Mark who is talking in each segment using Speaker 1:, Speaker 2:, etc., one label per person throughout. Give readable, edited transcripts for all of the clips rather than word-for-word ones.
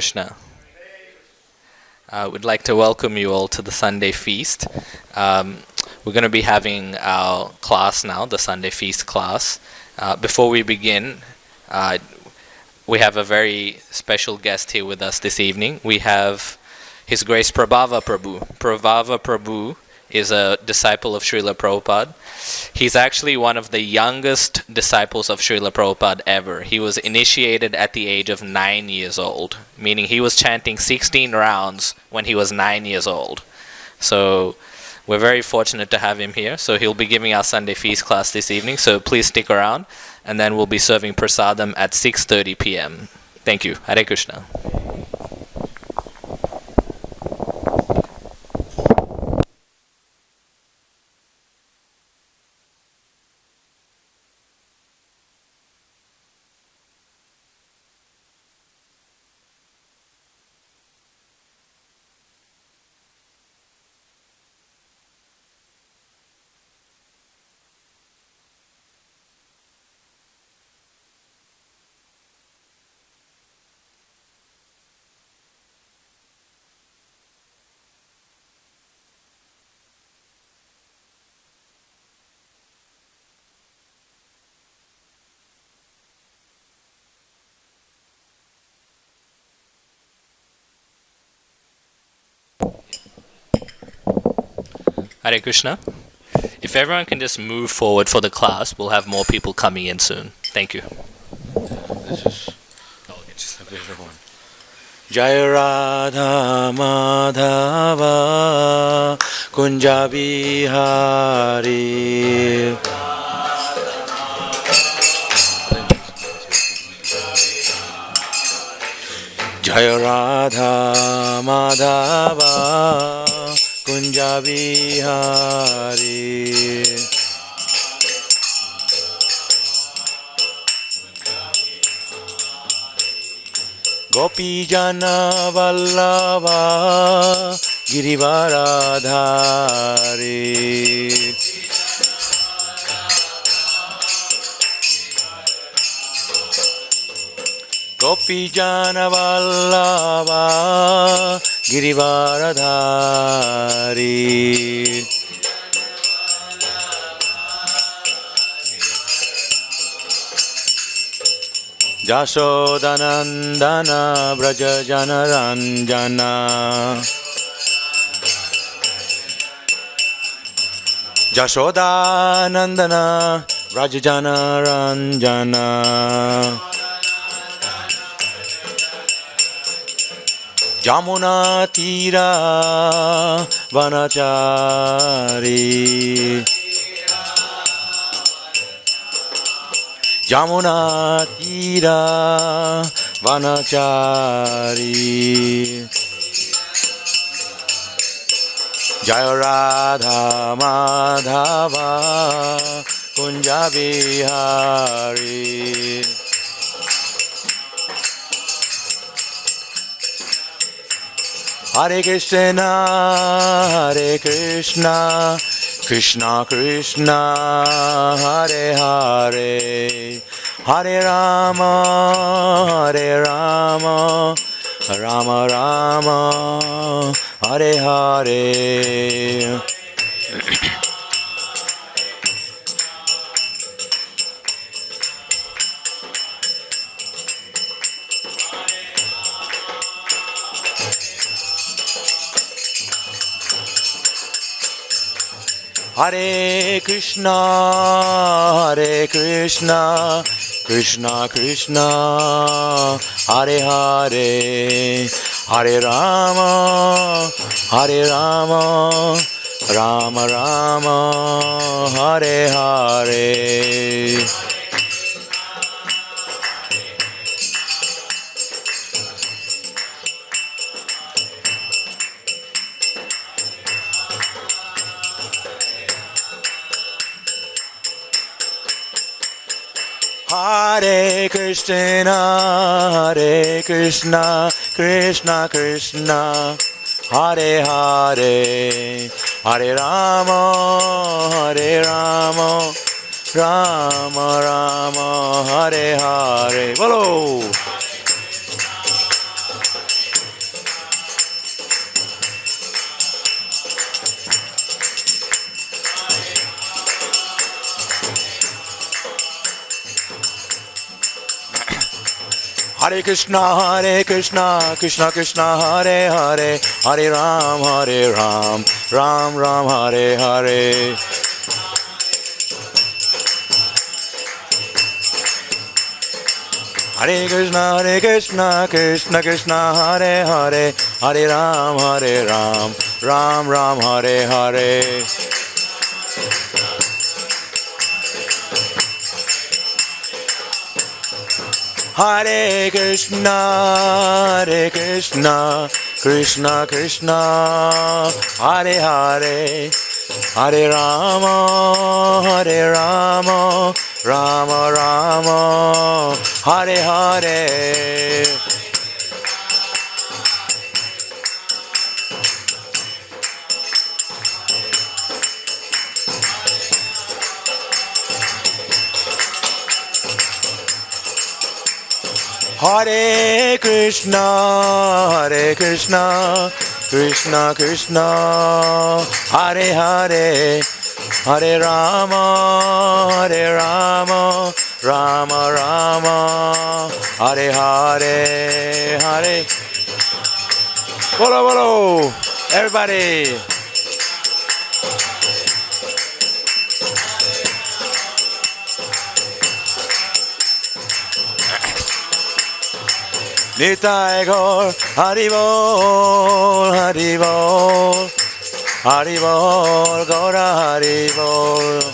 Speaker 1: Krishna. We'd like to welcome you all to the Sunday Feast. We're going to be having our class now, the Sunday Feast class. Before we begin, we have a very special guest here with us this evening. We have His Grace Prabhava Prabhu. Prabhava Prabhu is a disciple of Srila Prabhupada. He's actually one of the youngest disciples of Srila Prabhupada ever. He was initiated at the age of 9 years old, meaning he was chanting 16 rounds when he was 9 years old. So we're very fortunate to have him here. So he'll be giving our Sunday Feast class this evening, so please stick around, and then we'll be serving prasadam at 6:30 p.m. Thank you. Hare Krishna. Hare Krishna. If everyone can just move forward for the class, we'll have more people coming in soon. Thank you.
Speaker 2: Jai Radha Madhava Kunja Bihari Jai Radha Madhava Kunja Bihari Gopi Jana Vallabha Girivaradhari Gopi Jana Vallabha Girivaradhari Jashodanandana Braja Janaranjana Jashodanandana Braja Janaranjana Jamuna Tira Vanachari Jamuna Tira Vanachari Jaya Radha Madhava Kunja Bihari Hare Krishna Hare Krishna Krishna Krishna Hare Hare Hare Rama Hare Rama Rama Rama Hare Hare Hare Krishna Hare Krishna Krishna Krishna Hare Hare Hare Rama Hare Rama Rama Rama Hare Hare Hare Krishna, Hare Krishna, Krishna Krishna, Hare Hare, Hare Rama, Hare Rama, Rama Rama, Hare Hare. Bolo! Hare Krishna, Krishna Krishna, Hare Hare, Hare Ram, Ram Ram, Hare Hare. Hare Krishna, Krishna Krishna, Hare Hare, Hare Ram, Ram Ram, Hare Hare. Hare Krishna, Krishna Krishna, Hare Hare, Hare Rama, Rama Rama, Hare Hare. Hare Krishna, Krishna Krishna, Hare Hare, Hare Rama, Rama Rama, Hare Hare, Hare. Bolo bolo, everybody. Nitai Gaur, Haribol, Haribol, Haribol, Gaura Haribol.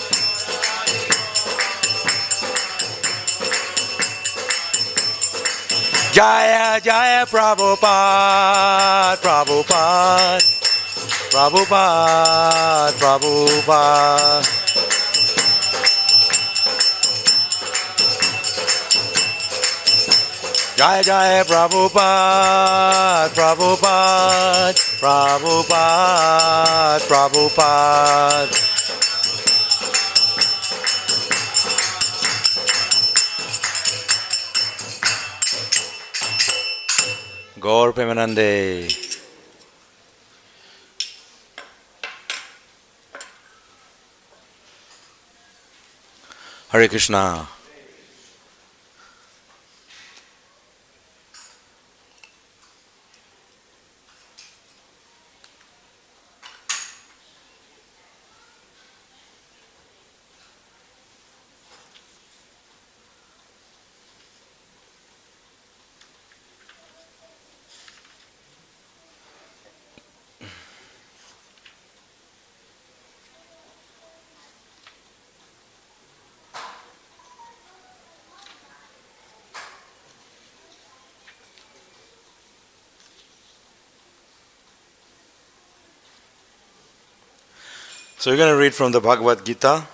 Speaker 2: Jaya Jaya Prabhupada, Prabhupada, Prabhupada, Prabhupada. Jai Jai Prabhupada, Prabhupada, Prabhupada, Prabhupada. Gaur Premanande. Hare Krishna. So we're going to read from the Bhagavad Gita.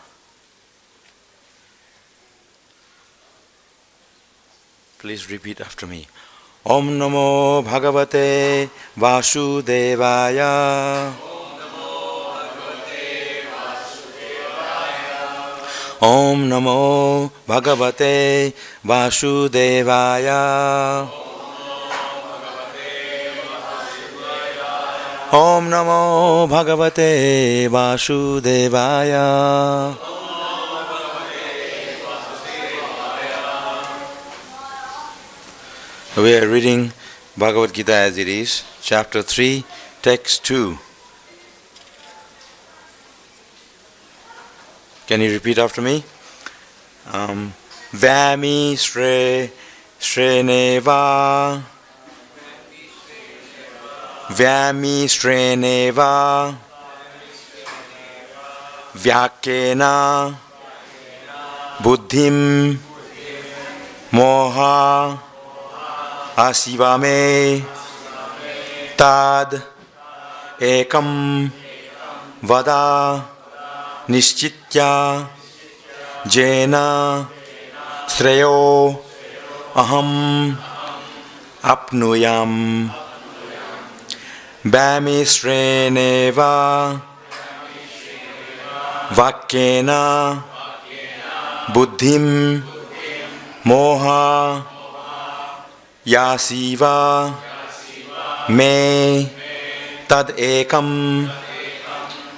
Speaker 2: Please repeat after me. Om Namo Bhagavate Vasudevaya. Om Namo Bhagavate Vasudevaya. Om Namo Bhagavate Vasudevaya. We are reading Bhagavad Gita as it is, chapter 3, text 2. Can you repeat after me? Vyami Sreneva. Vyami Sreneva. Vyakena Buddhim Moha Asivame Tad Ekam Vada Nishchitya Jena Sreyo Aham Apnuyam Bhami Sreneva Vakyena Buddhim Moha Yasiva Me Tad Ekam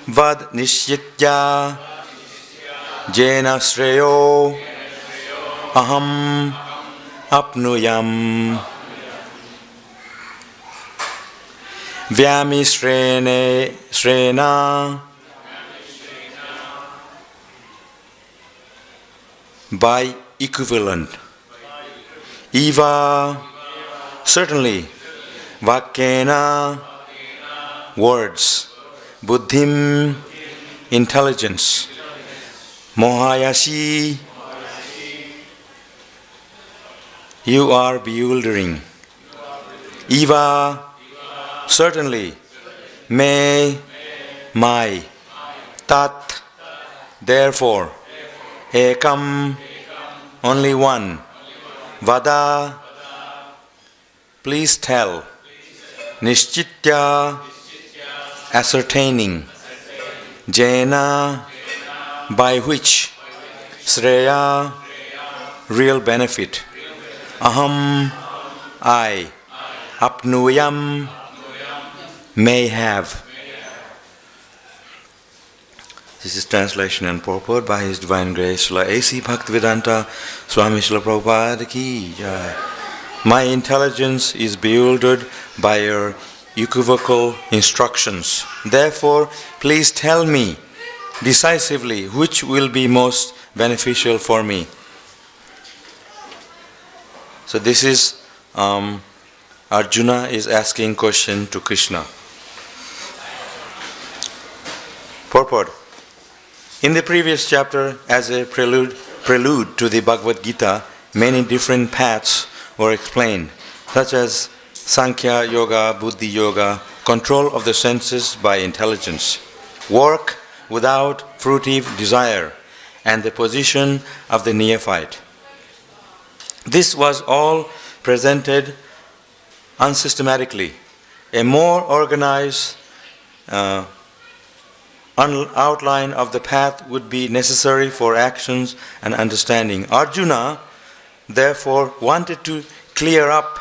Speaker 2: Vad Nishitya Jena Sreyo Aham apnuyam vyami srena by equivalent. Eva, certainly. Vakena, words. Buddhim, intelligence. Mohayashi, you are bewildering. Eva, certainly. Me, my. Tat, therefore. Ekam, only one. Vada, please tell. Nishchitya, ascertaining. Jena, by which. Sreya, real benefit. Aham, I. Apnuyam, may have. This is translation and purport by His Divine Grace Srila A.C. Bhaktivedanta Swami Srila Prabhupada ki jai. My intelligence is bewildered by your equivocal instructions. Therefore, please tell me decisively which will be most beneficial for me. So this is Arjuna is asking question to Krishna. Purport. In the previous chapter, as a prelude to the Bhagavad Gita, many different paths were explained, such as Sankhya Yoga, Buddhi Yoga, control of the senses by intelligence, work without fruitive desire, and the position of the neophyte. This was all presented unsystematically. A more organized outline of the path would be necessary for actions and understanding. Arjuna, therefore, wanted to clear up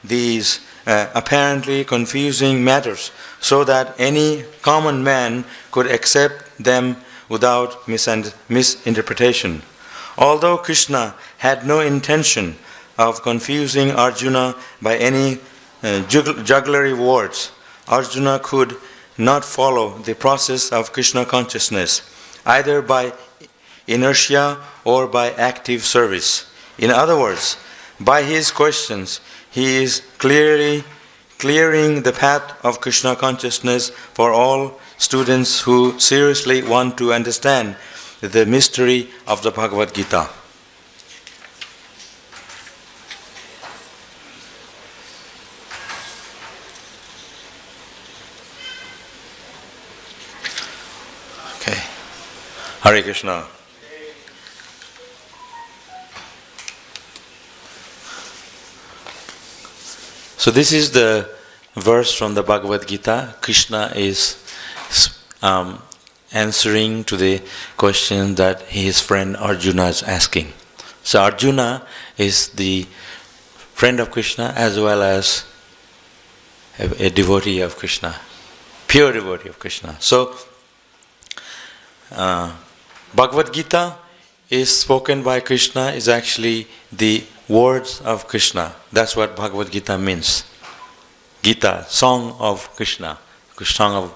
Speaker 2: these apparently confusing matters so that any common man could accept them without misinterpretation. Although Krishna had no intention of confusing Arjuna by any jugglery words, Arjuna could not follow the process of Krishna consciousness, either by inertia or by active service. In other words, by his questions, he is clearing the path of Krishna consciousness for all students who seriously want to understand the mystery of the Bhagavad Gita. Okay. Hare Krishna. So this is the verse from the Bhagavad Gita. Krishna is answering to the question that his friend Arjuna is asking. So Arjuna is the friend of Krishna as well as a devotee of Krishna, pure devotee of Krishna. So Bhagavad Gita is spoken by Krishna, is actually the words of Krishna. That's what Bhagavad Gita means. Gita, song of Krishna, song of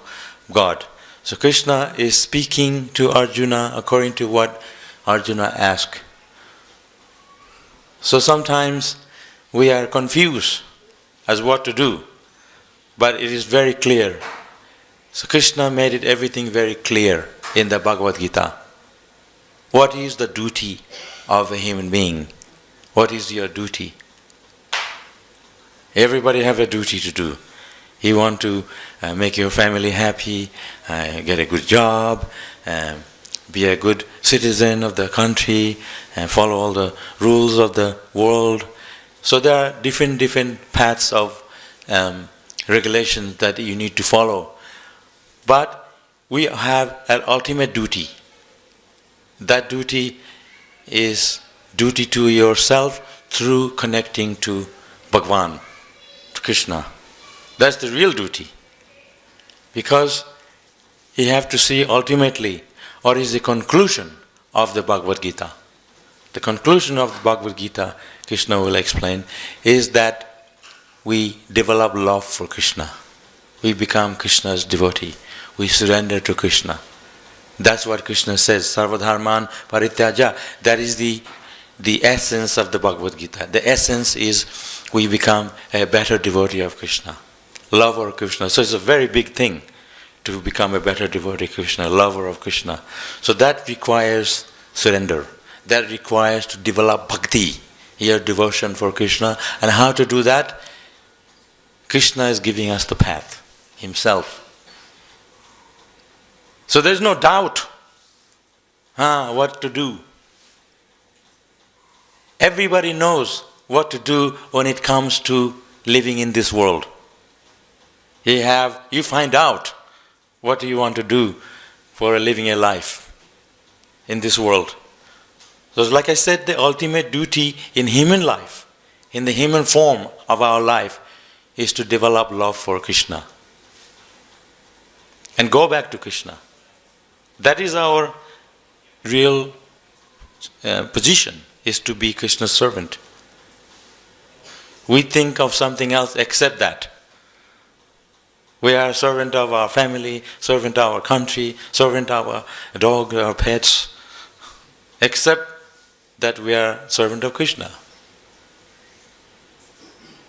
Speaker 2: God. So Krishna is speaking to Arjuna according to what Arjuna asked. So sometimes we are confused as what to do, but it is very clear. So Krishna made it everything very clear in the Bhagavad Gita. What is the duty of a human being? What is your duty? Everybody have a duty to do. You want to make your family happy, get a good job, be a good citizen of the country, and follow all the rules of the world. So there are different paths of regulations that you need to follow. But we have an ultimate duty. That duty is duty to yourself through connecting to Bhagwan, to Krishna. That's the real duty. Because you have to see ultimately what is the conclusion of the Bhagavad Gita. The conclusion of the Bhagavad Gita, Krishna will explain, is that we develop love for Krishna. We become Krishna's devotee. We surrender to Krishna. That's what Krishna says, Sarvadharman Parityaja. That is the essence of the Bhagavad Gita. The essence is we become a better devotee of Krishna, lover of Krishna. So it's a very big thing to become a better devotee of Krishna, lover of Krishna. So that requires surrender. That requires to develop bhakti, your devotion for Krishna. And how to do that? Krishna is giving us the path himself. So there's no doubt what to do. Everybody knows what to do when it comes to living in this world. You find out what you want to do for living a life in this world. So like I said, the ultimate duty in human life, in the human form of our life, is to develop love for Krishna and go back to Krishna. That is our real position, is to be Krishna's servant. We think of something else except that. We are a servant of our family, servant of our country, servant of our dog, our pets, except that we are servant of Krishna.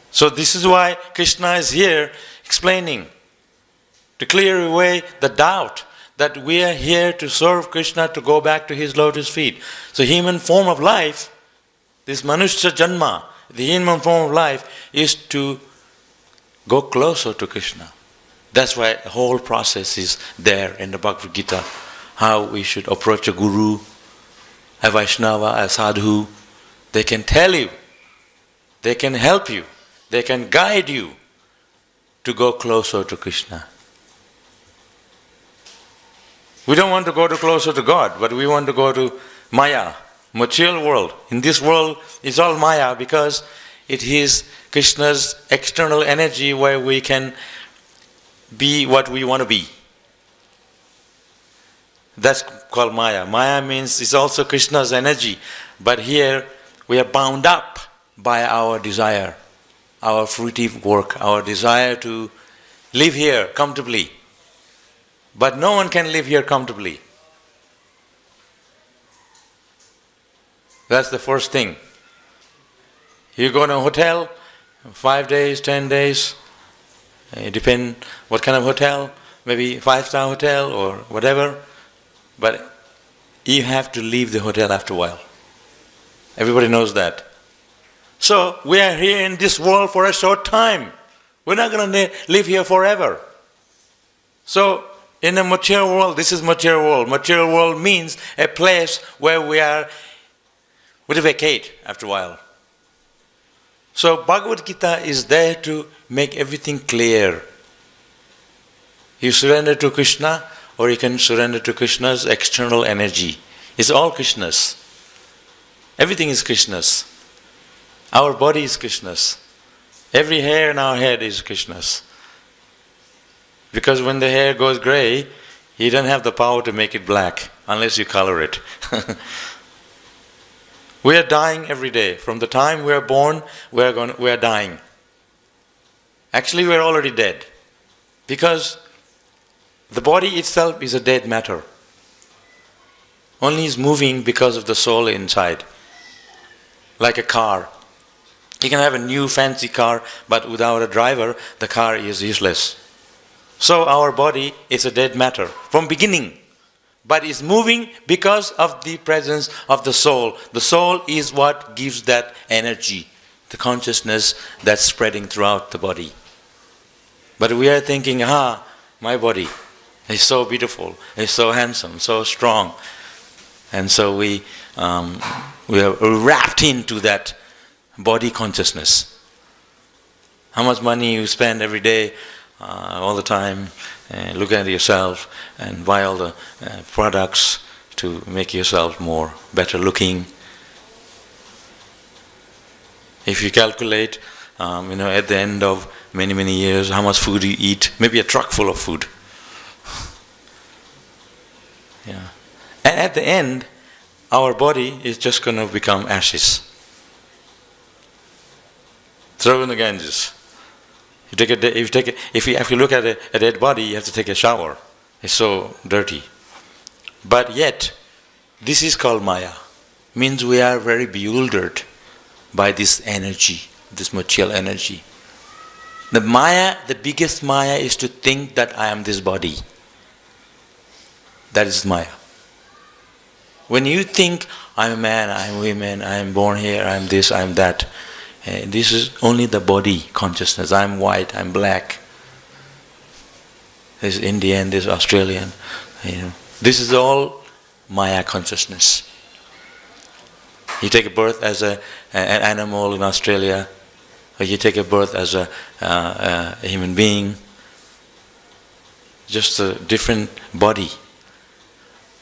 Speaker 2: So this is why Krishna is here explaining, to clear away the doubt that we are here to serve Krishna, to go back to his lotus feet. So human form of life, this Manushya Janma, the human form of life, is to go closer to Krishna. That's why the whole process is there in the Bhagavad Gita. How we should approach a guru, a Vaishnava, a sadhu. They can tell you, they can help you, they can guide you to go closer to Krishna. We don't want to go closer to God, but we want to go to Maya, material world. In this world, it's all Maya because it is Krishna's external energy where we can be what we want to be. That's called Maya. Maya means it's also Krishna's energy, but here we are bound up by our desire, our fruitive work, our desire to live here comfortably. But no one can live here comfortably. That's the first thing. You go to a hotel, 5 days, 10 days, it depends what kind of hotel, maybe 5-star hotel or whatever, but you have to leave the hotel after a while. Everybody knows that. So we are here in this world for a short time. We're not going to live here forever. So in a material world, this is material world. Material world means a place where we vacate after a while. So Bhagavad Gita is there to make everything clear. You surrender to Krishna, or you can surrender to Krishna's external energy. It's all Krishna's. Everything is Krishna's. Our body is Krishna's. Every hair in our head is Krishna's. Because when the hair goes grey, he doesn't have the power to make it black unless you color it. We are dying every day. From the time we are born, we are dying. Actually, we are already dead. Because the body itself is a dead matter. Only is moving because of the soul inside. Like a car. You can have a new fancy car, but without a driver, the car is useless. So our body is a dead matter from beginning. But it's moving because of the presence of the soul. The soul is what gives that energy, the consciousness that's spreading throughout the body. But we are thinking, my body is so beautiful, it's so handsome, so strong. And so we are wrapped into that body consciousness. How much money you spend every day, all the time, look at yourself and buy all the products to make yourself more better looking. If you calculate, at the end of many years, how much food you eat, maybe a truck full of food. Yeah. And at the end, our body is just going to become ashes. Throw in the Ganges. If you look at a dead body, you have to take a shower. It's so dirty. But yet, this is called Maya. Means we are very bewildered by this energy, this material energy. The Maya, the biggest Maya is to think that I am this body. That is Maya. When you think, I'm a man, I'm a woman, I'm born here, I'm this, I'm that. This is only the body consciousness. I'm white, I'm black. This is Indian, this is Australian. This is all Maya consciousness. You take a birth as an animal in Australia, or you take a birth as a human being. Just a different body.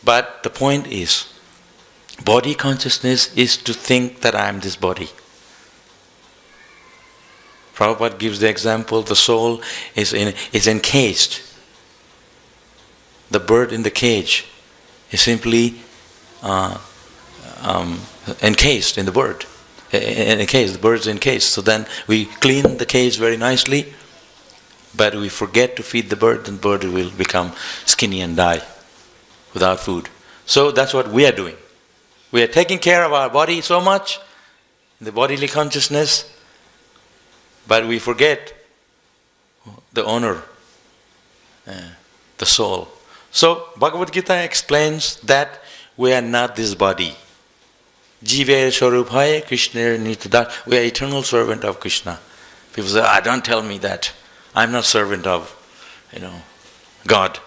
Speaker 2: But the point is, body consciousness is to think that I am this body. Prabhupada gives the example, the soul is encased. The bird in the cage is simply encased in the bird. The bird's encased. So then we clean the cage very nicely, but we forget to feed the bird, and the bird will become skinny and die without food. So that's what we are doing. We are taking care of our body so much, the bodily consciousness, but we forget the owner, the soul. So Bhagavad Gita explains that we are not this body. Jive Swarupaya Krishna Nitadat. We are eternal servant of Krishna. People say, don't tell me that. I'm not servant of, God.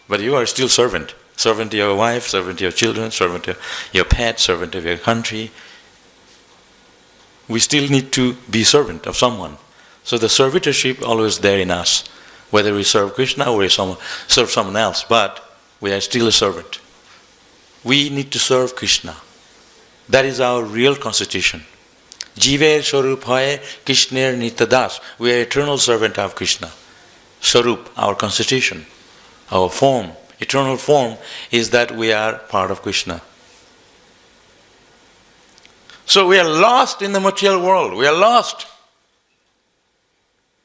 Speaker 2: But you are still servant. Servant to your wife, servant to your children, servant to your pet, servant of your country. We still need to be servant of someone. So the servitorship always there in us. Whether we serve Krishna or we serve someone else, but we are still a servant. We need to serve Krishna. That is our real constitution. Jive Swarupaya Krishna Nitadas. We are eternal servant of Krishna. Swarup, our constitution, our form, eternal form is that we are part of Krishna. So we are lost in the material world. We are lost.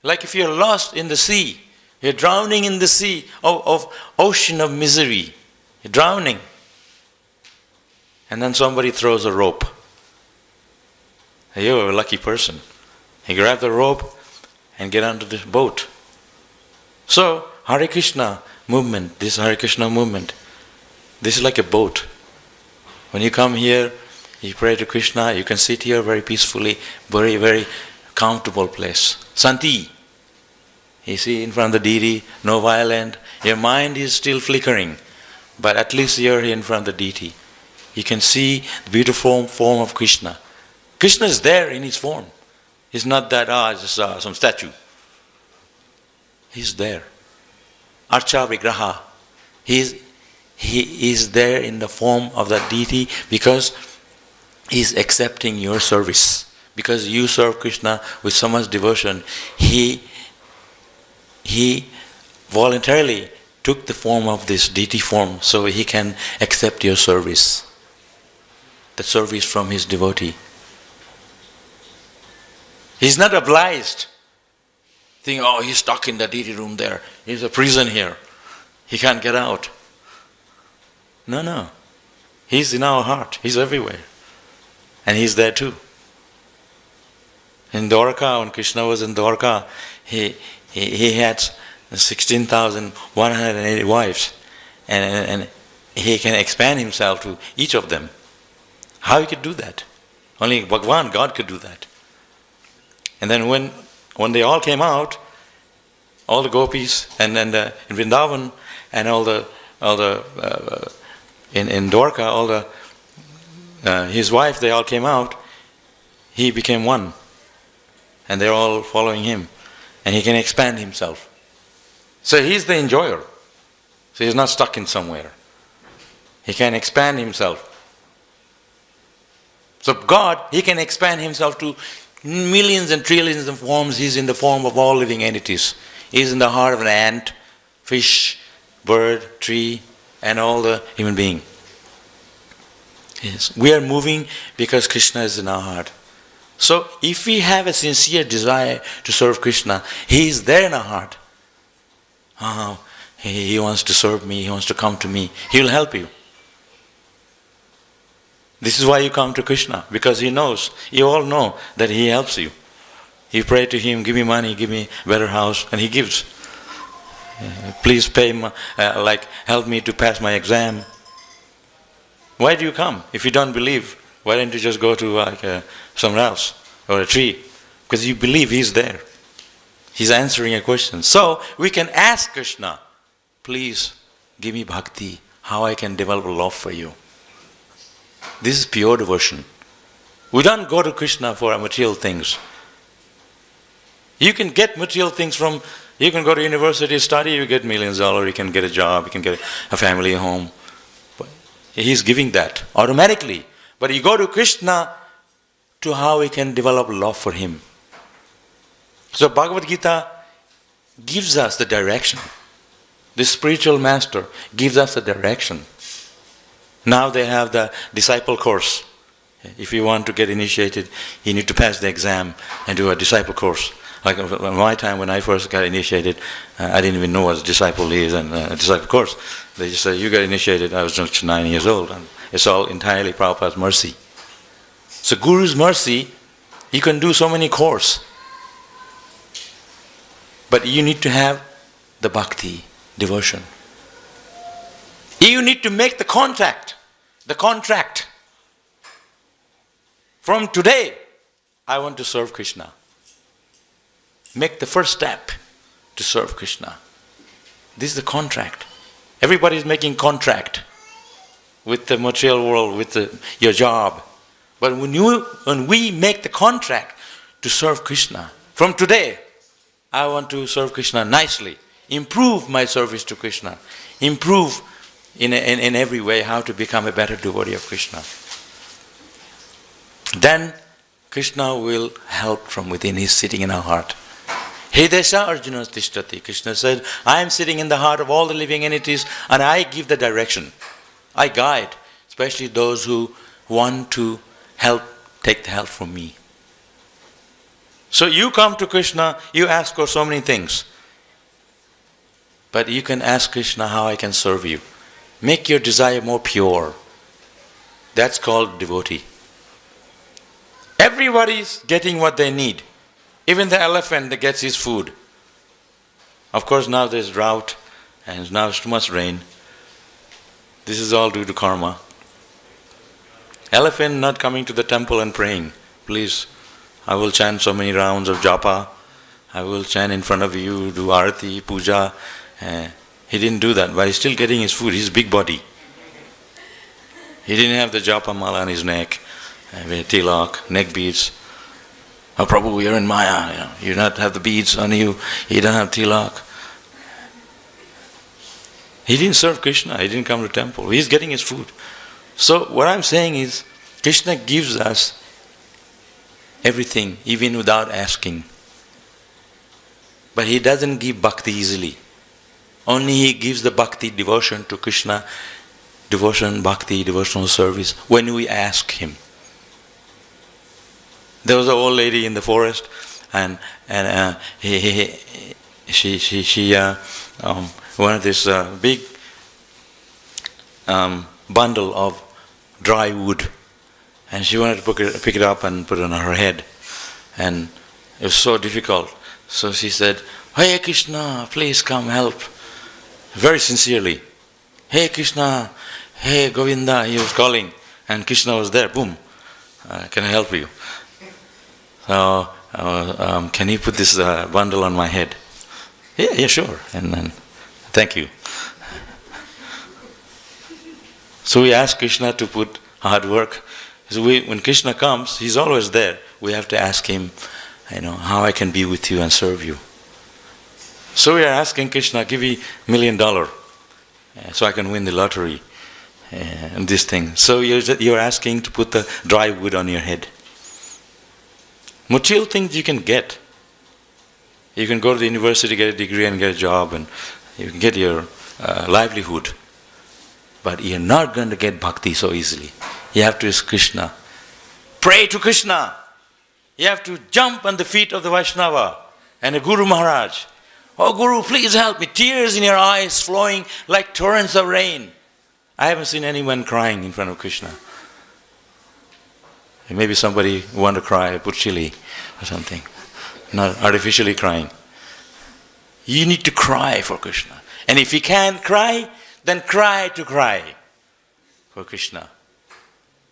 Speaker 2: Like if you are lost in the sea, you're drowning in the sea of ocean of misery. You're drowning. And then somebody throws a rope. You're a lucky person. You grab the rope and get onto the boat. So, Hare Krishna movement, this Hare Krishna movement, this is like a boat. When you come here, you pray to Krishna, you can sit here very peacefully, very, very comfortable place. Santi. You see in front of the deity, no violent. Your mind is still flickering, but at least you're here in front of the deity. You can see the beautiful form of Krishna. Krishna is there in his form. It's not that, just some statue. He's there. Archa Vigraha. He is there in the form of that deity because he's accepting your service. Because you serve Krishna with so much devotion, he voluntarily took the form of this deity form so he can accept your service. The service from his devotee. He's not obliged. Think, he's stuck in the deity room there. He's a prison here. He can't get out. No. He's in our heart. He's everywhere. And he's there too. In Dwarka, when Krishna was in Dwarka, he had 16,180 wives. And he can expand himself to each of them. How he could do that? Only Bhagwan, God could do that. And then when they all came out, all the gopis and in Vrindavan and in Dwarka, his wife, they all came out. He became one, and they're all following him, and he can expand himself. So he's the enjoyer. So he's not stuck in somewhere. He can expand himself. So God, he can expand himself to millions and trillions of forms. He's in the form of all living entities. He's in the heart of an ant, fish, bird, tree, and all the human being. Yes. We are moving because Krishna is in our heart. So if we have a sincere desire to serve Krishna, He is there in our heart. He wants to serve me, He wants to come to me. He will help you. This is why you come to Krishna, because He knows, you all know that He helps you. You pray to Him, give me money, give me a better house, and He gives. Please pay, help me to pass my exam. Why do you come? If you don't believe, why don't you just go to somewhere else, or a tree? Because you believe He's there. He's answering a question. So we can ask Krishna, please give me bhakti, how I can develop love for you. This is pure devotion. We don't go to Krishna for material things. You can get material things you can go to university, study, you get millions of dollars, you can get a job, you can get a family, a home. But He's giving that automatically. But you go to Krishna to how we can develop love for Him. So Bhagavad Gita gives us the direction. The spiritual master gives us the direction. Now they have the disciple course. If you want to get initiated, you need to pass the exam and do a disciple course. Like in my time when I first got initiated, I didn't even know what a disciple is and a disciple course. They just said, you got initiated, I was just 9 years old. And it's all entirely Prabhupada's mercy. So Guru's mercy, you can do so many courses. But you need to have the bhakti, devotion. You need to make the contract. From today, I want to serve Krishna. Make the first step to serve Krishna. This is the contract. Everybody is making contract with the material world, with your job. But when we make the contract to serve Krishna, from today, I want to serve Krishna nicely. Improve my service to Krishna. Improve in every way how to become a better devotee of Krishna. Then Krishna will help from within. He's sitting in our heart. Hridesha Arjuna Tishtati. Krishna said, I am sitting in the heart of all the living entities and I give the direction. I guide, especially those who want to take the help from me. So you come to Krishna, you ask for so many things. But you can ask Krishna how I can serve you. Make your desire more pure. That's called devotee. Everybody's getting what they need. Even the elephant that gets his food. Of course now there's drought and now it's too much rain. This is all due to karma. Elephant not coming to the temple and praying. Please, I will chant so many rounds of japa. I will chant in front of you, do arati, puja. He didn't do that, but he's still getting his food. He's big body. He didn't have the japa mala on his neck, tilak, neck beads. Oh, Prabhu, you're in Maya. You don't have the beads on you. You don't have tilak. He didn't serve Krishna. He didn't come to temple. He's getting his food. So what I'm saying is, Krishna gives us everything, even without asking. But He doesn't give bhakti easily. Only He gives the bhakti, devotion to Krishna, devotion, bhakti, devotional service, when we ask Him. There was an old lady in the forest, and she wanted this big bundle of dry wood, and she wanted to pick it up and put it on her head, and it was so difficult. So she said, "Hey Krishna, please come help." Very sincerely, "Hey Krishna, hey Govinda," he was calling, and Krishna was there. Boom, can I help you? So, can you put this bundle on my head? Yeah, sure. And then, thank you. So we ask Krishna to put hard work. So when Krishna comes, He's always there. We have to ask Him, how I can be with you and serve you. So we are asking Krishna, give me $1 million so I can win the lottery and this thing. So you're asking to put the dry wood on your head. Material things you can get. You can go to the university, get a degree and get a job, and you can get your livelihood. But you're not going to get bhakti so easily. You have to ask Krishna. Pray to Krishna. You have to jump on the feet of the Vaishnava and the Guru Maharaj. Oh Guru, please help me. Tears in your eyes flowing like torrents of rain. I haven't seen anyone crying in front of Krishna. Maybe somebody want to cry, put chili or something. Not artificially crying. You need to cry for Krishna. And if you can't cry, then cry to cry for Krishna.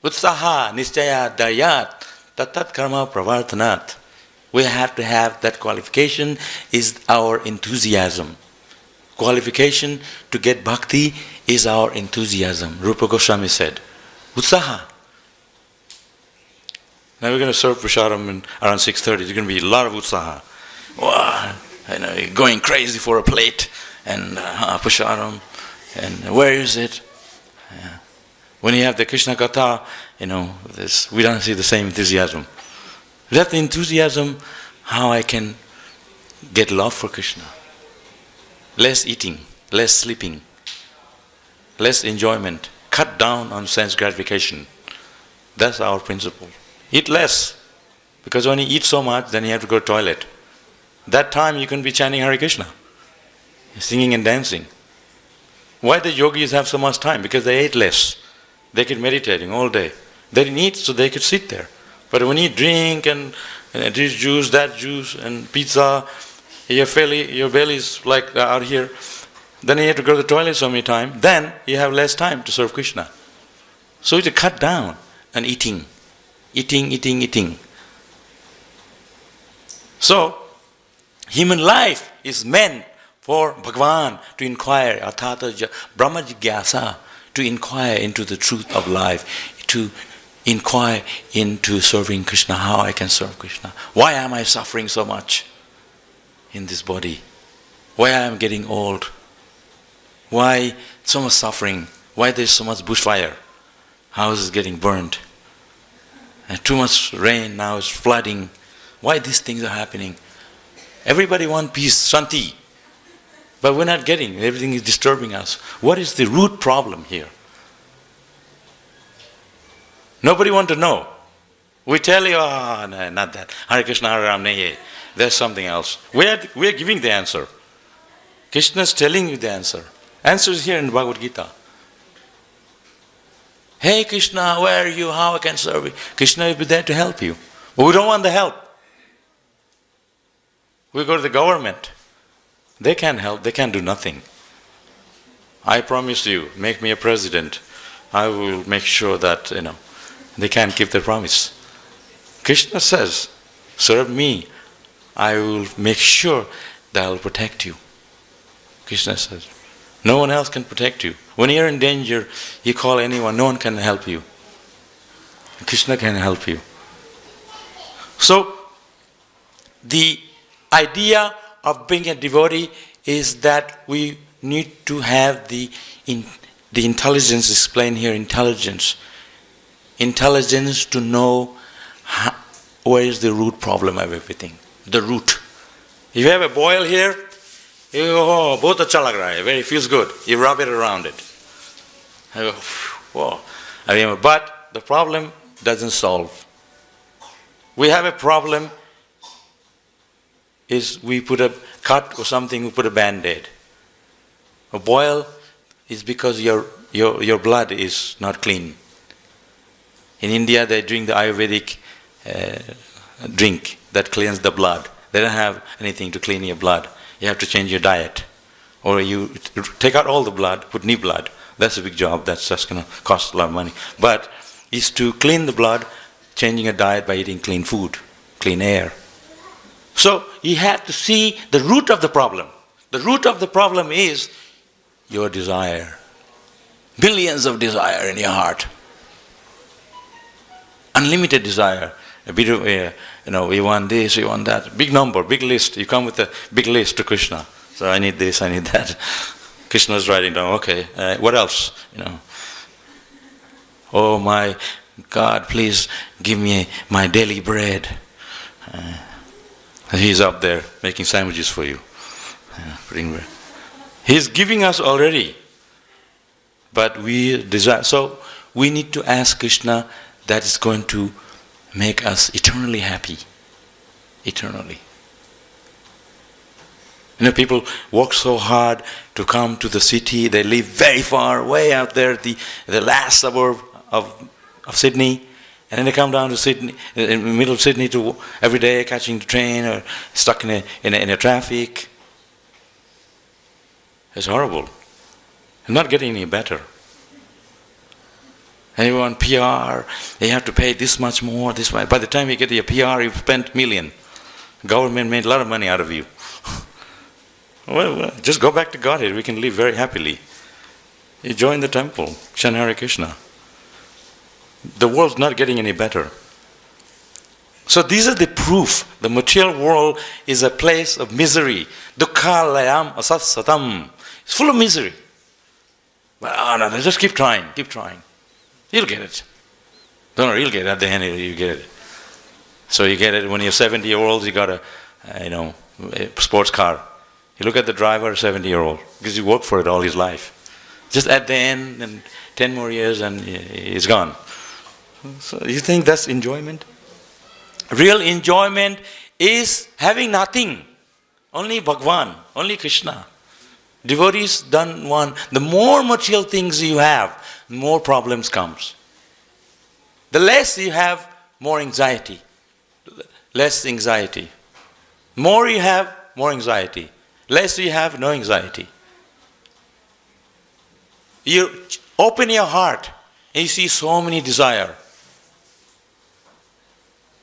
Speaker 2: Utsaha, Nischaya, Dayat, Tatat Karma Pravartanat. We have to have that qualification is our enthusiasm. Qualification to get bhakti is our enthusiasm. Rupa Goswami said, Utsaha. Now we're going to serve Prashadam around 6:30. There's going to be a lot of utsaha. Wow, you're going crazy for a plate and Prashadam. And where is it? Yeah. When you have the Krishna Katha, we don't see the same enthusiasm. That's the enthusiasm how I can get love for Krishna. Less eating, less sleeping, less enjoyment. Cut down on sense gratification. That's our principle. Eat less. Because when you eat so much, then you have to go to the toilet. That time you can be chanting Hare Krishna, singing and dancing. Why the yogis have so much time? Because they ate less. They keep meditating all day. They didn't eat, so they could sit there. But when you drink and this juice, that juice, and pizza, your belly is like out here, then you have to go to the toilet so many times, then you have less time to serve Krishna. So you have to cut down on eating. Eating. So, human life is meant for Bhagavan to inquire, Athata Brahma Jigyasa, to inquire into the truth of life, to inquire into serving Krishna, how I can serve Krishna. Why am I suffering so much in this body? Why am I getting old? Why so much suffering? Why there is so much bushfire? Houses getting burned? And too much rain, now it's flooding. Why these things are happening? Everybody wants peace, shanti. But we're not getting, everything is disturbing us. What is the root problem here? Nobody wants to know. We tell you, no, not that. Hare Krishna, Hare Ram, nahi. There's something else. We are giving the answer. Krishna is telling you the answer. Answer is here in the Bhagavad Gita. Hey Krishna, where are you? How I can serve you? Krishna will be there to help you. But we don't want the help. We go to the government. They can't help, they can't do nothing. I promise you, make me a president. I will make sure that, they can't keep their promise. Krishna says, serve me. I will make sure that I will protect you. Krishna says, no one else can protect you. When you're in danger, you call anyone, no one can help you. Krishna can help you. So, the idea of being a devotee is that we need to have the intelligence, explained here, intelligence. Intelligence to know where is the root problem of everything. The root. If you have a boil here, you go, oh, bahut acha lag raha hai, very feels good. You rub it around it. I go, whoa. But the problem doesn't solve. We have a problem is we put a cut or something, we put a band-aid. A boil is because your blood is not clean. In India, they're doing the Ayurvedic drink that cleans the blood. They don't have anything to clean your blood. You have to change your diet. Or you take out all the blood, put new blood. That's a big job. That's just going to cost a lot of money. But it's to clean the blood, changing a diet by eating clean food, clean air. So you have to see the root of the problem. The root of the problem is your desire. Billions of desire in your heart. Unlimited desire. A bit of, we want this, we want that. Big number, big list. You come with a big list to Krishna. So I need this, I need that. Krishna is writing down, okay, what else? Oh my God, please give me my daily bread. He's up there making sandwiches for you. Putting bread. He's giving us already. But we desire. So we need to ask Krishna that is going to make us eternally happy. Eternally. People work so hard to come to the city. They live very far, way out there, the last suburb of Sydney. And then they come down to Sydney, in the middle of Sydney, to every day catching the train or stuck in a traffic. It's horrible. It's not getting any better. And you want PR, you have to pay this much more, this much. By the time you get your PR, you've spent $1 million. Government made a lot of money out of you. Well, just go back to Godhead. We can live very happily. You join the temple, chant Hare Krishna. The world's not getting any better. So these are the proof. The material world is a place of misery. Dukkha layam asat satam. It's full of misery. But no, just keep trying, keep trying. You'll get it. Don't worry, you'll get it. At the end, you get it. So you get it when you're 70-year-olds, you got a sports car. You look at the driver, 70-year-old, because he worked for it all his life. Just at the end, and 10 more years, and he's gone. So you think that's enjoyment? Real enjoyment is having nothing. Only Bhagwan, only Krishna. Devotees done one. The more material things you have, more problems comes. The less you have, more anxiety. Less anxiety. More you have, more anxiety. Less you have, no anxiety. You open your heart and you see so many desire.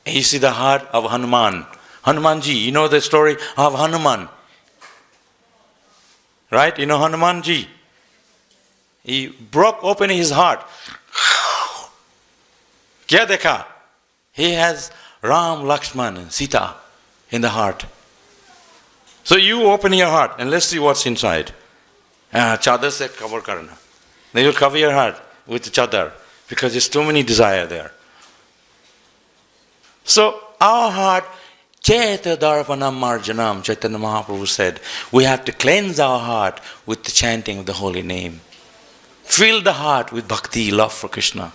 Speaker 2: And you see the heart of Hanuman. Hanumanji, you know the story of Hanuman. Right? You know Hanumanji. He broke open his heart. Kya dekha? He has Ram, Lakshman and Sita in the heart. So you open your heart and let's see what's inside. Chadar se cover karna. Then you'll cover your heart with the chadar because there's too many desire there. So our heart, Chaita Darvanam Marjanam, Chaitanya Mahaprabhu said, we have to cleanse our heart with the chanting of the holy name. Fill the heart with bhakti, love for Krishna.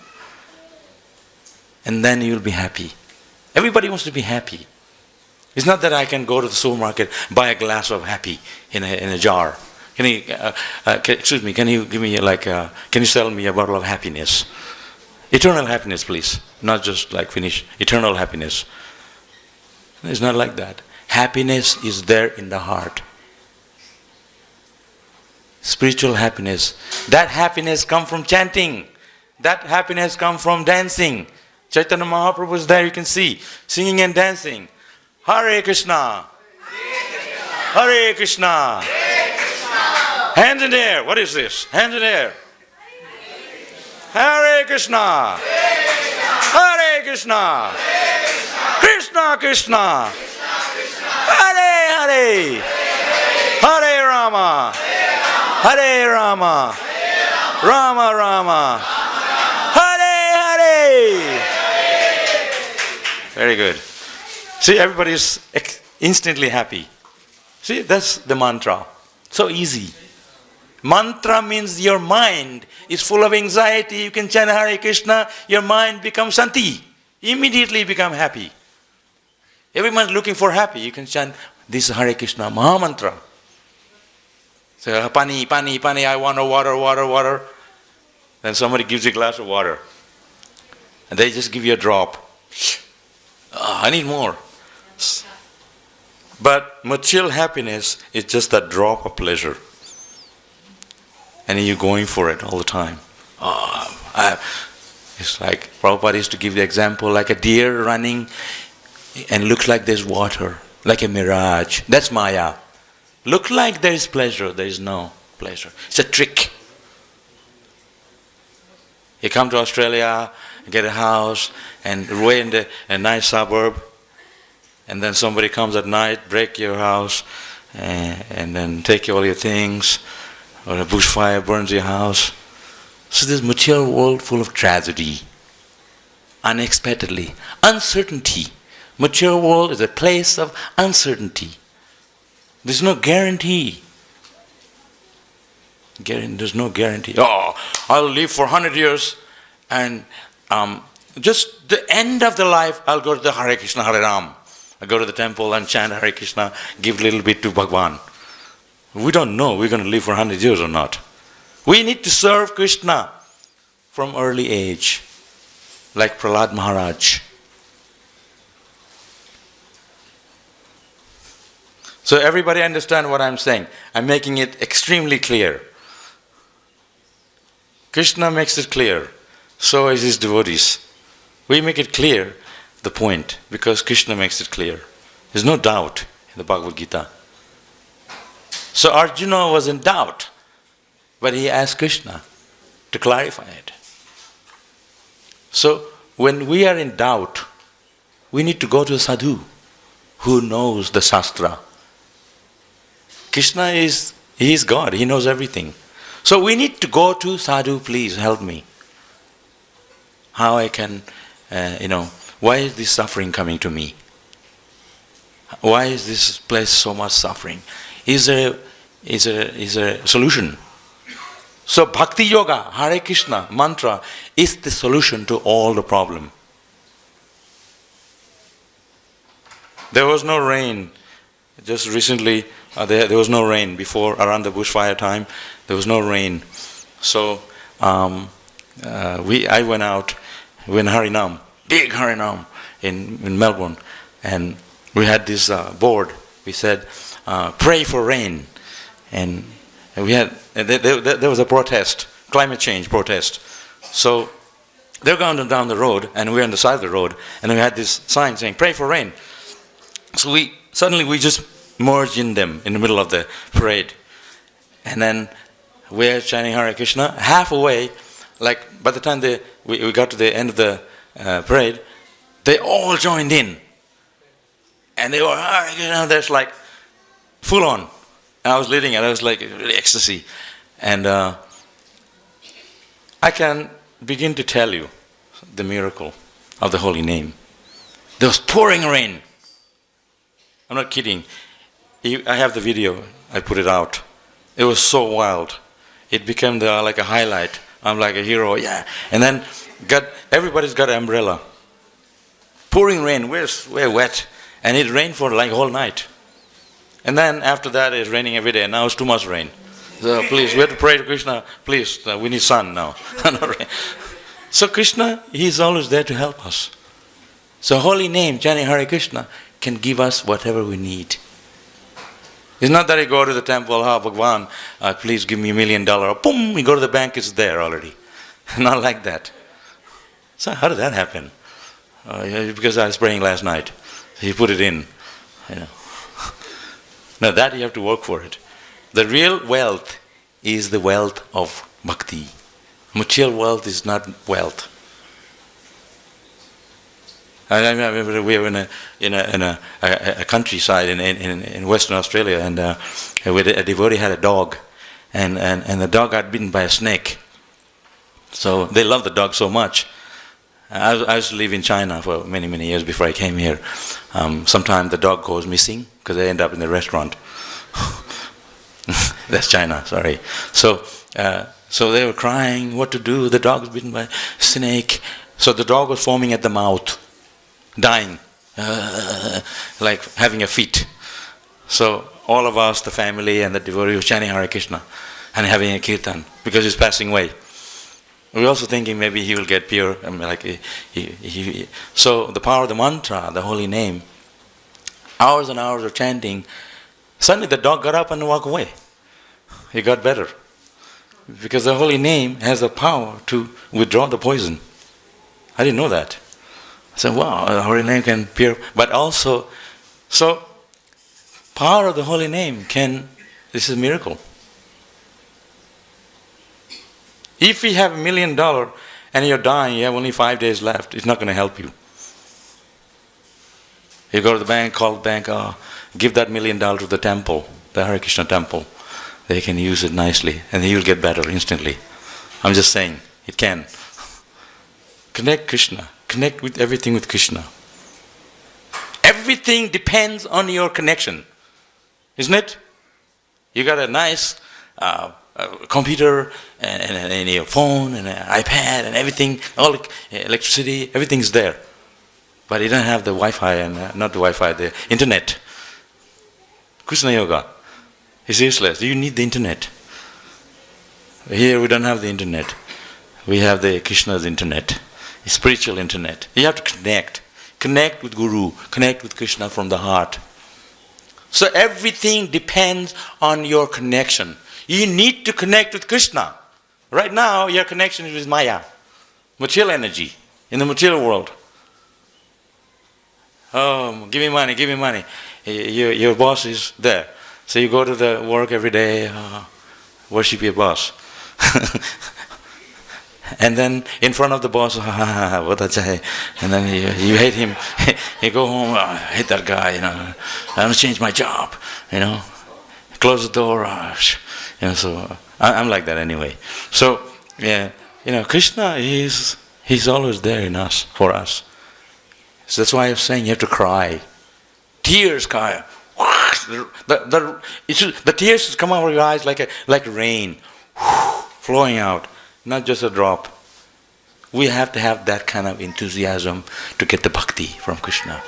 Speaker 2: And then you'll be happy. Everybody wants to be happy. It's not that I can go to the supermarket, buy a glass of happy in a jar. Can you, excuse me, can you give me can you sell me a bottle of happiness? Eternal happiness, please. Not just finish. Eternal happiness. It's not like that. Happiness is there in the heart. Spiritual happiness. That happiness comes from chanting. That happiness comes from dancing. Chaitanya Mahaprabhu is there, you can see. Singing and dancing. Hare Krishna. Hare Krishna. Hands in the air. What is this? Hands in the air. Hare Krishna. Hare Krishna. Krishna Krishna. Hare Hare. Hare Rama. Hare Rama. Rama Rama. Hare Hare. Very good. See, everybody is instantly happy. See, that's the mantra. So easy. Mantra means your mind is full of anxiety. You can chant Hare Krishna, your mind becomes Shanti. Immediately become happy. Everyone's looking for happy. You can chant this Hare Krishna Maha Mantra. Say, pani, pani, pani, I want a water, water, water. Then somebody gives you a glass of water. And they just give you a drop. Oh, I need more. But material happiness is just that drop of pleasure. And you're going for it all the time. It's like Prabhupada used to give the example like a deer running and looks like there's water, like a mirage. That's Maya. Look like there is pleasure, there is no pleasure. It's a trick. You come to Australia, get a house, and way in a nice suburb, and then somebody comes at night, break your house, and then take all your things, or a bushfire burns your house. So this material world full of tragedy, unexpectedly, uncertainty. Material world is a place of uncertainty. There's no guarantee. There's no guarantee. Oh, I'll live for 100 years
Speaker 3: And just the end of the life, I'll go to the Hare Krishna, Hare Ram. I go to the temple and chant Hare Krishna, give a little bit to Bhagwan. We don't know we're going to live for 100 years or not. We need to serve Krishna from early age, like Prahlad Maharaj. So everybody understand what I'm saying. I'm making it extremely clear. Krishna makes it clear. So is his devotees. We make it clear, the point, because Krishna makes it clear. There's no doubt in the Bhagavad Gita. So Arjuna was in doubt, but he asked Krishna to clarify it. So when we are in doubt, we need to go to a sadhu who knows the Shastra. Krishna is God, he knows everything. So we need to go to sadhu, please help me. How I can, why is this suffering coming to me? Why is this place so much suffering? Is there a solution? So Bhakti Yoga, Hare Krishna mantra is the solution to all the problem. There was no rain. Just recently, there was no rain. Before, around the bushfire time, there was no rain. So I went out, in Harinam, big Harinam in Melbourne, and we had this board. We said, pray for rain. And we had, there was a protest, climate change protest. So they're going down the road, and we're on the side of the road, and we had this sign saying, pray for rain. So we just merged in them in the middle of the parade. And then we're chanting Hare Krishna. Halfway, like by the time we got to the end of the parade, they all joined in. And they were, Hare Krishna, there's like full on. And I was leading it, I was like really ecstasy. And I can begin to tell you the miracle of the holy name. There was pouring rain. I'm not kidding. I have the video. I put it out. It was so wild. It became like a highlight. I'm like a hero, yeah. And then everybody's got an umbrella. Pouring rain. We're wet. And it rained for like whole night. And then after that, it's raining every day. And now it's too much rain. So please, we have to pray to Krishna. Please, we need sun now. So Krishna, he's always there to help us. So holy name, chanting Hare Krishna, can give us whatever we need. It's not that I go to the temple, Bhagwan, please give me $1 million. Boom, we go to the bank, it's there already. Not like that. So how did that happen? Because I was praying last night. He put it in. Now that you have to work for it. The real wealth is the wealth of bhakti. Material wealth is not wealth. I remember we were in a countryside in Western Australia, and a devotee had a dog, and the dog got bitten by a snake. So they loved the dog so much. I used to live in China for many years before I came here. Sometimes the dog goes missing because they end up in the restaurant. That's China, sorry. So they were crying, what to do? The dog was bitten by a snake. So the dog was foaming at the mouth, dying, like having a fit. So all of us, the family and the devotee, were chanting Hare Krishna and having a kirtan because he's passing away. We're also thinking maybe he will get pure. So the power of the mantra, the holy name, hours and hours of chanting. Suddenly the dog got up and walked away. He got better because the holy name has the power to withdraw the poison. I didn't know that. I said, wow, the holy name can pure. But also, so power of the holy name this is a miracle. If you have $1 million and you're dying, you have only 5 days left, it's not going to help you. You go to the bank, call the bank, give that $1 million to the temple, the Hare Krishna temple. They can use it nicely and you'll get better instantly. I'm just saying, it can. Connect Krishna. Connect with everything with Krishna. Everything depends on your connection. Isn't it? You got a nice computer and your phone and an iPad and everything, all electricity, everything's there. But you don't have the Wi-Fi and not the Wi-Fi, the internet. Krishna Yoga is useless. You need the internet. Here we don't have the internet. We have the Krishna's internet, spiritual internet. You have to connect with Guru, connect with Krishna from the heart. So everything depends on your connection. You need to connect with Krishna. Right now, your connection is with Maya, material energy, in the material world. Oh, give me money, give me money. Your boss is there. So you go to the work every day, worship your boss. And then in front of the boss, and then you hate him. You go home, I hate that guy, I want to change my job, close the door. So I'm like that anyway. So, yeah, Krishna, he's always there in us, for us. So that's why I'm saying you have to cry. Tears cry. The tears come out of your eyes like rain, flowing out, not just a drop. We have to have that kind of enthusiasm to get the bhakti from Krishna.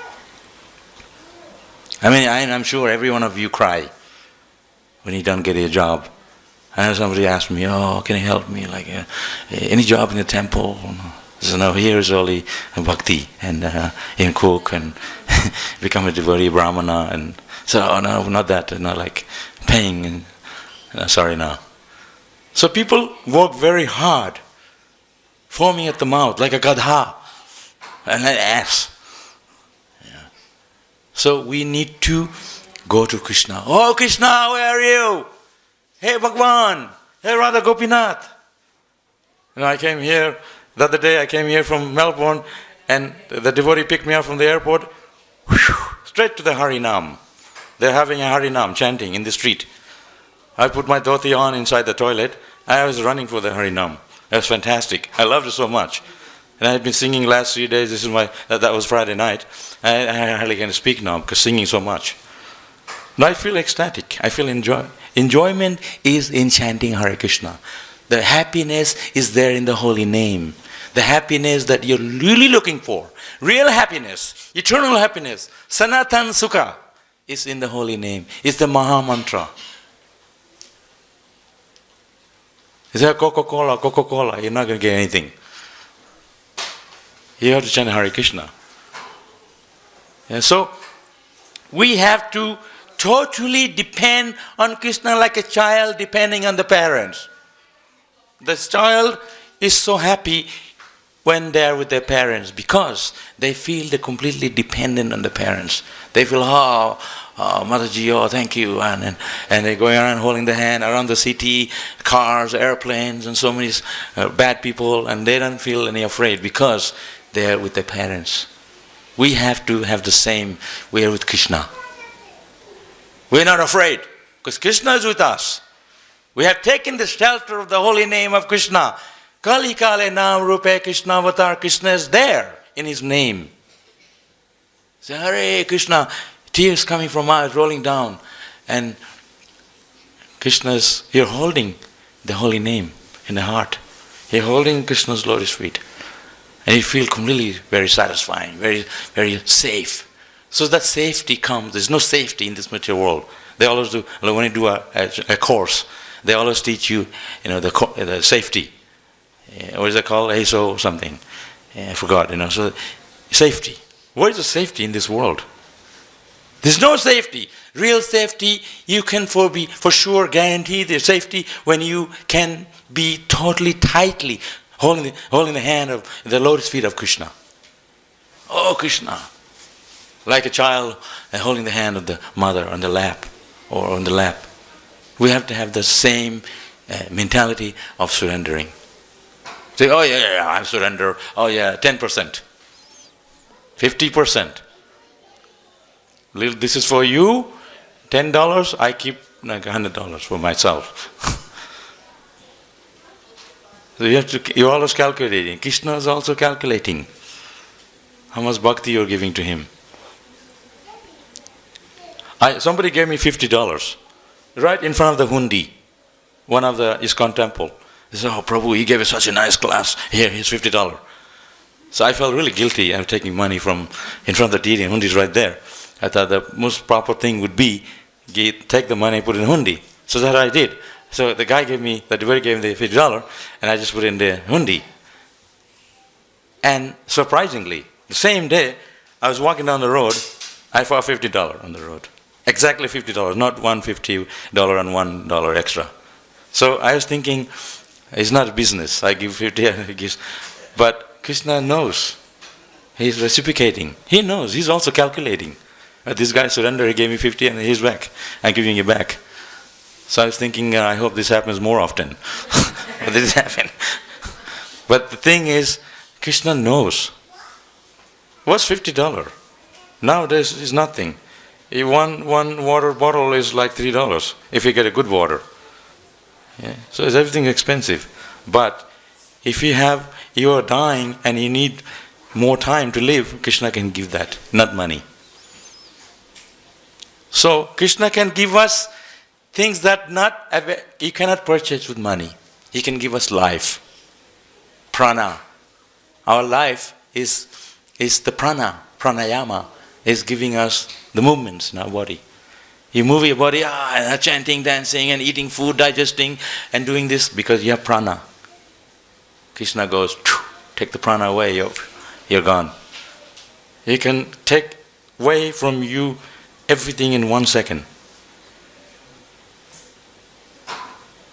Speaker 3: I mean, I'm sure every one of you cry when you don't get a job. I know somebody asked me, can you help me? Like, any job in the temple? So no, here is only bhakti, and you can cook and become a devotee brahmana. And so, no, not that, not like paying. Sorry, no. So people work very hard, foaming at the mouth like a gadha and an ass. Yeah. So we need to go to Krishna. Oh Krishna, where are you? Hey Bhagwan, hey Radha Gopinath. I came here, the other day I came here from Melbourne, and the devotee picked me up from the airport, straight to the Harinam. They're having a Harinam chanting in the street. I put my dhoti on inside the toilet. I was running for the Harinam. It was fantastic. I loved it so much. And I had been singing last 3 days. That was Friday night. I hardly can speak now because singing so much. But I feel ecstatic. I feel enjoyment is in chanting Hare Krishna. The happiness is there in the holy name. The happiness that you're really looking for. Real happiness. Eternal happiness. Sanatan Sukha is in the holy name. It's the Maha Mantra. Is there Coca-Cola? You're not going to get anything. You have to chant Hare Krishna. And so, we have to totally depend on Krishna like a child depending on the parents. The child is so happy when they are with their parents because they feel they're completely dependent on the parents. They feel, Mataji, thank you. And they're going around holding the hand around the city, cars, airplanes, and so many bad people, and they don't feel any afraid because they are with their parents. We have to have the same. We are with Krishna. We're not afraid because Krishna is with us. We have taken the shelter of the holy name of Krishna. Kali Kale Nam Rupe Krishna Avatar. Krishna is there in his name. Say, Hare Krishna. Tears coming from eyes, rolling down. And you're holding the holy name in the heart. You're holding Krishna's lotus feet. And you feel completely very satisfying, very, very safe. So that safety comes. There's no safety in this material world. They always do, when you do a course, they always teach you, the safety. What is it called? ASO or something. I forgot, So safety. What is the safety in this world? There's no safety. Real safety, you can for sure guarantee the safety when you can be totally tightly holding the hand of the lotus feet of Krishna. Oh Krishna. Like a child holding the hand of the mother on the lap or on the lap. We have to have the same mentality of surrendering. Say, oh yeah, I surrender. Oh yeah, 10%. 50%. This is for you, $10, I keep like $100 for myself. So you're always calculating. Krishna is also calculating how much bhakti you're giving to him. Somebody gave me $50, right in front of the hundi. one of the ISKCON temple. He said, "Oh, Prabhu, he gave us such a nice class. Here, here's $50." So I felt really guilty. I'm taking money from in front of the deity, and hundi is right there. I thought the most proper thing would be take the money, put it in hundi. So that's what I did. So the guy gave me, the devotee gave me the $50, and I just put it in the hundi. And surprisingly, the same day, I was walking down the road, I found $50 on the road. Exactly $50, not $150 and $1 extra. So I was thinking, it's not a business. I give 50, he gives. But Krishna knows. He's reciprocating. He knows. He's also calculating. This guy surrendered, he gave me 50 and he's back. I'm giving it back. So I was thinking, I hope this happens more often. But this happened. But the thing is, Krishna knows. What's $50? Nowadays is nothing. One water bottle is like $3 if you get a good water. Yeah. So is everything expensive. But if you are dying and you need more time to live, Krishna can give that, not money. So Krishna can give us things that you cannot purchase with money. He can give us life, prana. Our life is the prana, pranayama, is giving us the movements in our body. You move your body, chanting, dancing, and eating food, digesting, and doing this because you have prana. Krishna goes, take the prana away, you're gone. He can take away from you everything in 1 second.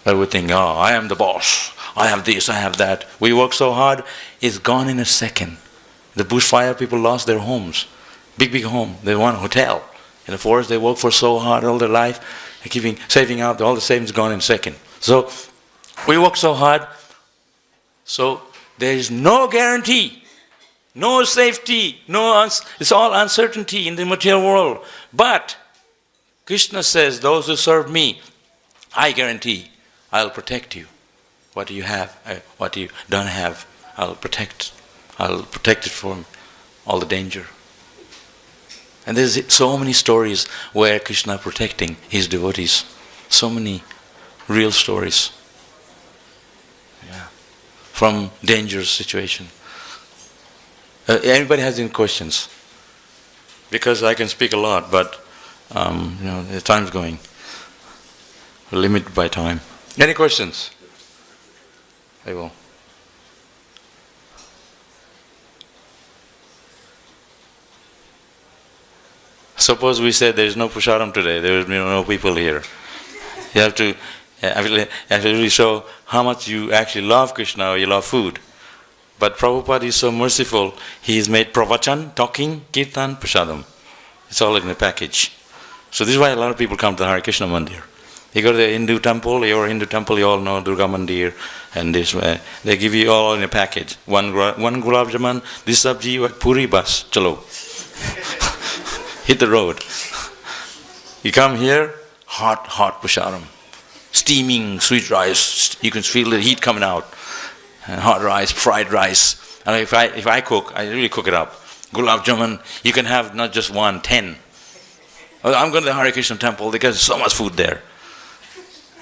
Speaker 3: I would think, I am the boss. I have this, I have that. We work so hard, it's gone in a second. The bushfire people lost their homes. Big home. They want a hotel. In the forest, they work for so hard all their life, saving up, all the savings gone in a second. So, we work so hard, so there is no guarantee, no safety, it's all uncertainty in the material world. But, Krishna says, those who serve me, I guarantee, I'll protect you. What you have, what you don't have, I'll protect it from all the danger. And there's so many stories where Krishna protecting his devotees. So many real stories. Yeah. From dangerous situation. Anybody has any questions? Because I can speak a lot, but the time's going. We're limited by time. Any questions? I will. Suppose we say there is no Pusharam today, there will be no people here. You have to really show how much you actually love Krishna or you love food. But Prabhupada is so merciful, he has made pravachan, talking, kirtan, prasadam. It's all in a package. So this is why a lot of people come to the Hare Krishna Mandir. You go to the Hindu temple, you all know Durga Mandir, and this way. They give you all in a package. One gulab jamun, this sabji, puri, bas, chalo. Hit the road. You come here, hot pusharam. Steaming sweet rice, you can feel the heat coming out. And hot rice, fried rice. And if I cook, I really cook it up. Gulab jamun, you can have not just 1, 10. I'm going to the Hare Krishna temple because there's so much food there.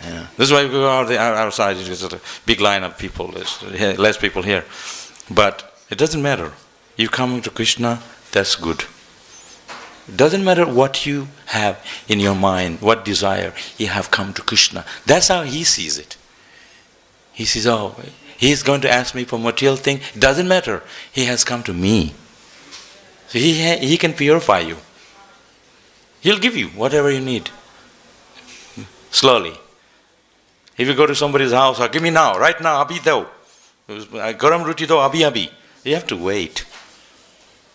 Speaker 3: Yeah. This is why we go outside, there's a big line of people, there's less people here. But it doesn't matter. You come to Krishna, that's good. It doesn't matter what you have in your mind, what desire, you have come to Krishna. That's how he sees it. He says, he's going to ask me for material thing. It doesn't matter. He has come to me. So he can purify you. He'll give you whatever you need. Slowly. If you go to somebody's house, give me now, right now, abhi do. Garam ruti do, abhi. You have to wait.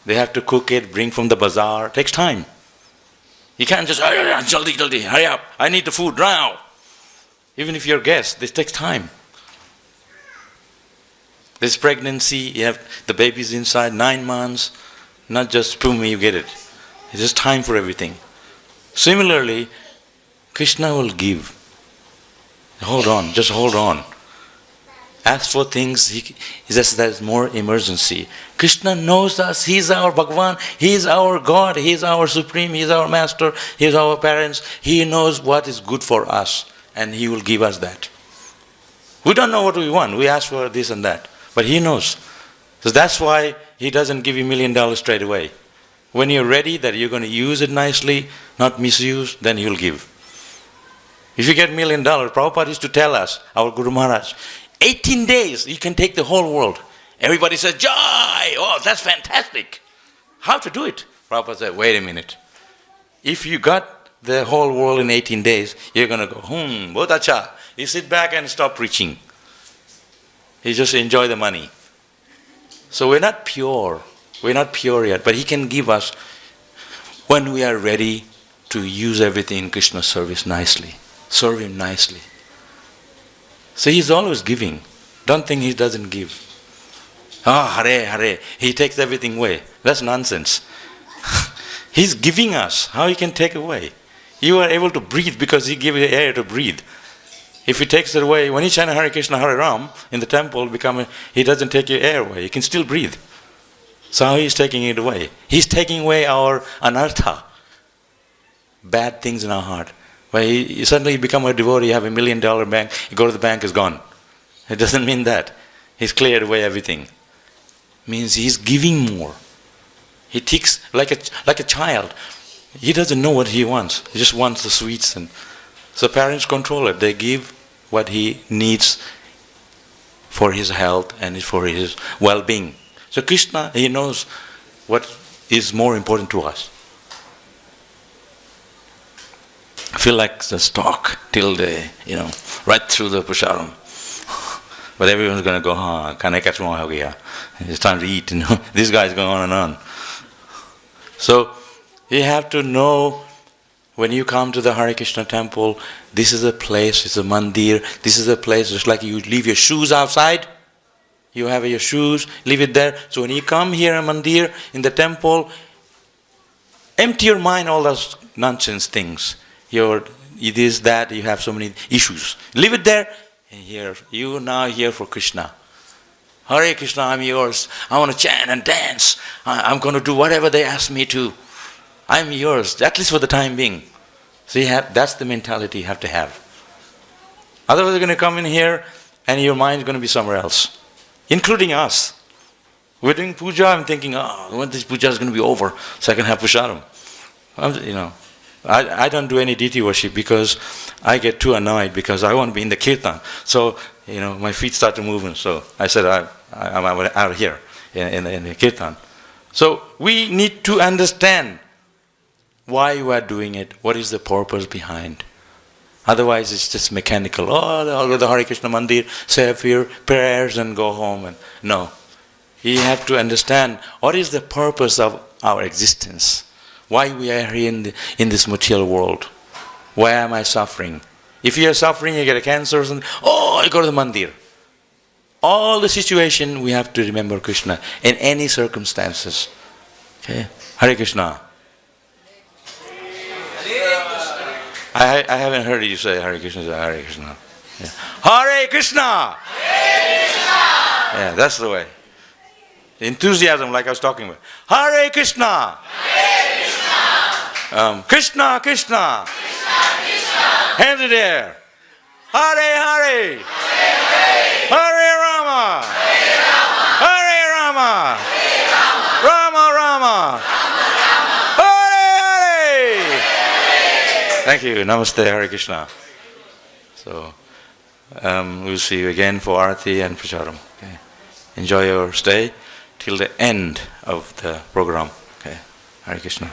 Speaker 3: They have to cook it, bring from the bazaar. It takes time. You can't just, jaldi, hurry up. I need the food now. Even if you're a guest, this takes time. This pregnancy, you have the baby's inside, 9 months. Not just boom, you get it. It's just time for everything. Similarly, Krishna will give. Hold on, just hold on. Ask for things, there's more emergency. Krishna knows us, He is our Bhagavan, He is our God, He is our Supreme, He is our Master, He is our parents. He knows what is good for us and He will give us that. We don't know what we want. We ask for this and that. But He knows. So that's why He doesn't give you $1 million straight away. When you're ready that you're going to use it nicely, not misuse, then He'll give. If you get $1 million, Prabhupada used to tell us, our Guru Maharaj, 18 days you can take the whole world. Everybody says, Joy! Oh, that's fantastic. How to do it? Prabhupada said, wait a minute. If you got the whole world in 18 days, you're going to go, bahut acha. You sit back and stop preaching. You just enjoy the money. So we're not pure. We're not pure yet. But He can give us when we are ready to use everything in Krishna's service nicely. Serve Him nicely. So He's always giving. Don't think He doesn't give. Hare, Hare. He takes everything away. That's nonsense. He's giving us. How He can take away? You are able to breathe because He gave you air to breathe. If He takes it away, when you chant Hare Krishna, Hare Ram in the temple, He doesn't take your air away. You can still breathe. So how He's taking it away? He's taking away our anartha, bad things in our heart. When you suddenly become a devotee, you have $1 million bank, you go to the bank, it's gone. It doesn't mean that. He's cleared away everything. It means He's giving more. He takes like a child. He doesn't know what he wants. He just wants the sweets. And so parents control it. They give what he needs for his health and for his well-being. So Krishna, He knows what is more important to us. I feel like just talk till the, right through the Pusharam. But everyone's going to go, khane ka chuma ho gaya. It's time to eat, This guy's going on and on. So you have to know when you come to the Hare Krishna temple, this is a place, it's a mandir, this is a place just like you leave your shoes outside. You have your shoes, leave it there. So when you come here in mandir, in the temple, empty your mind all those nonsense things. It is that you have so many issues. Leave it there. And here, you now here for Krishna. Hare Krishna, I'm yours. I want to chant and dance. I'm going to do whatever they ask me to. I'm yours, at least for the time being. So that's the mentality you have to have. Otherwise you're going to come in here and your mind is going to be somewhere else. Including us. We're doing puja, I'm thinking, when this puja is going to be over so I can have pusharam. I don't do any deity worship because I get too annoyed because I want to be in the kirtan. So, my feet start to move. And so I said, I'm out here in the kirtan. So we need to understand why we are doing it, what is the purpose behind. Otherwise it's just mechanical. I'll go to the Hare Krishna Mandir, say a few prayers and go home. And no. You have to understand what is the purpose of our existence. Why we are here in this material world. Why am I suffering? If you are suffering, you get a cancer, I go to the mandir. All the situation we have to remember Krishna in any circumstances. Okay? Hare Krishna. I haven't heard you say Hare Krishna. Hare Krishna. Yeah. Hare Krishna! Hare Krishna! Yeah, that's the way. Enthusiasm, like I was talking about. Hare Krishna! Hare Krishna! Krishna, Krishna! Krishna, Krishna! Hands in the air. Hare Hare! Hare Hare! Hare Rama! Hare Rama! Hare Rama! Hare Rama! Rama Rama! Thank you. Namaste, Hare Krishna. So, we'll see you again for Arati and Pracharam. Okay. Enjoy your stay till the end of the program. Okay. Hare Krishna.